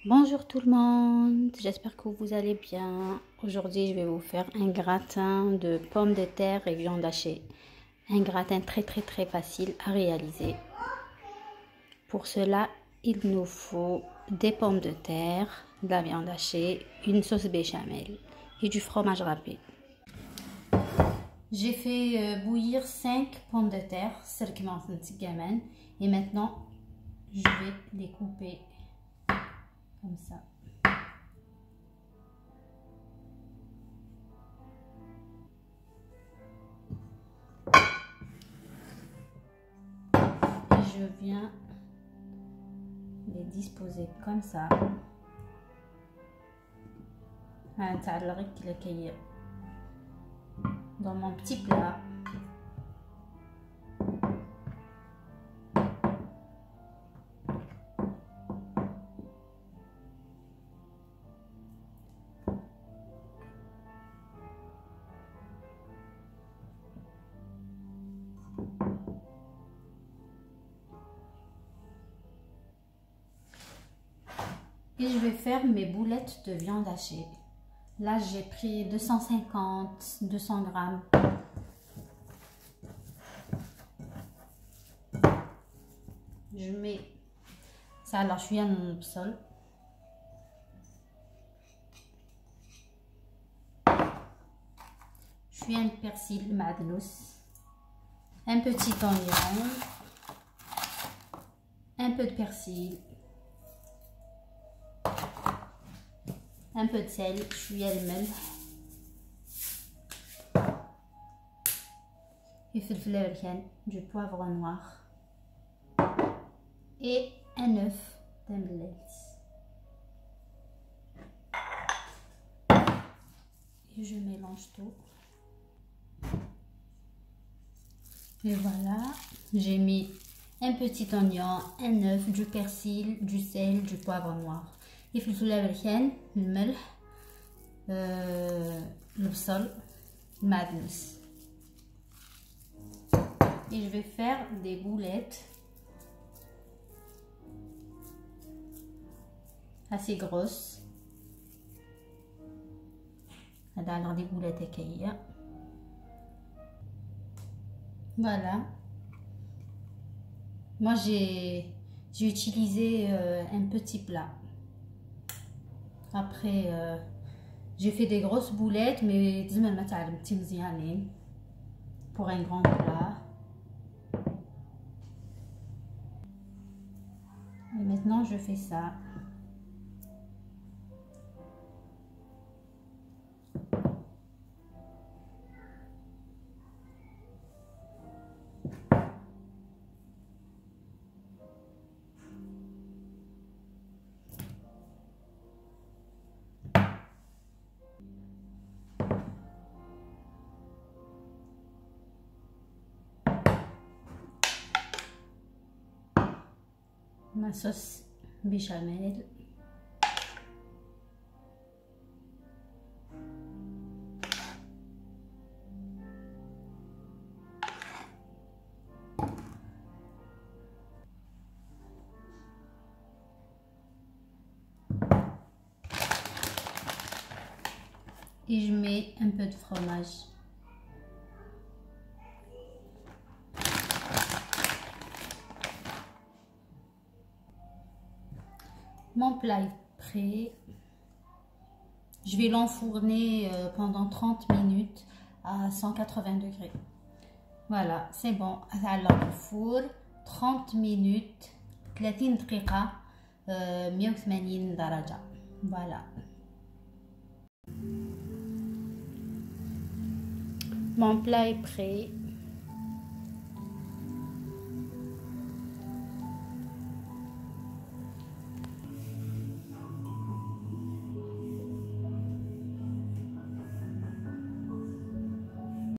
Bonjour tout le monde, j'espère que vous allez bien. Aujourd'hui, je vais vous faire un gratin de pommes de terre et viande hachée. Un gratin très facile à réaliser. Pour cela, il nous faut des pommes de terre, de la viande hachée, une sauce béchamel et du fromage râpé. J'ai fait bouillir 5 pommes de terre, et maintenant je vais les couper comme ça. Je viens les disposer comme ça dans mon petit plat. Et je vais faire mes boulettes de viande hachée. Là, j'ai pris 250-200 grammes. Je mets ça à شوية من البصل. شوية de persil معدنوس. Un petit oignon. Un peu de persil. Un peu de sel, شوية الملح et فلفل بركان, du poivre noir et un œuf d'omelette. Et je mélange tout. Et voilà, j'ai mis un petit oignon, un œuf, du persil, du sel, du poivre noir. الفلفل البركان, الملح, البصل, المعدنوس. Et je vais faire des boulettes assez grosses. Alors des boulettes écaillées. Voilà. Moi j'ai utilisé un petit plat. Après, j'ai fait des grosses boulettes, mais pour un grand plat. Et maintenant, je fais ça. Ma sauce béchamel. Et je mets un peu de fromage. Mon plat est prêt. Je vais l'enfourner pendant 30 minutes à 180 degrés. Voilà, c'est bon. Alors, le four, 30 minutes, 30 دقيقة, 180 درجة. Voilà. Mon plat est prêt.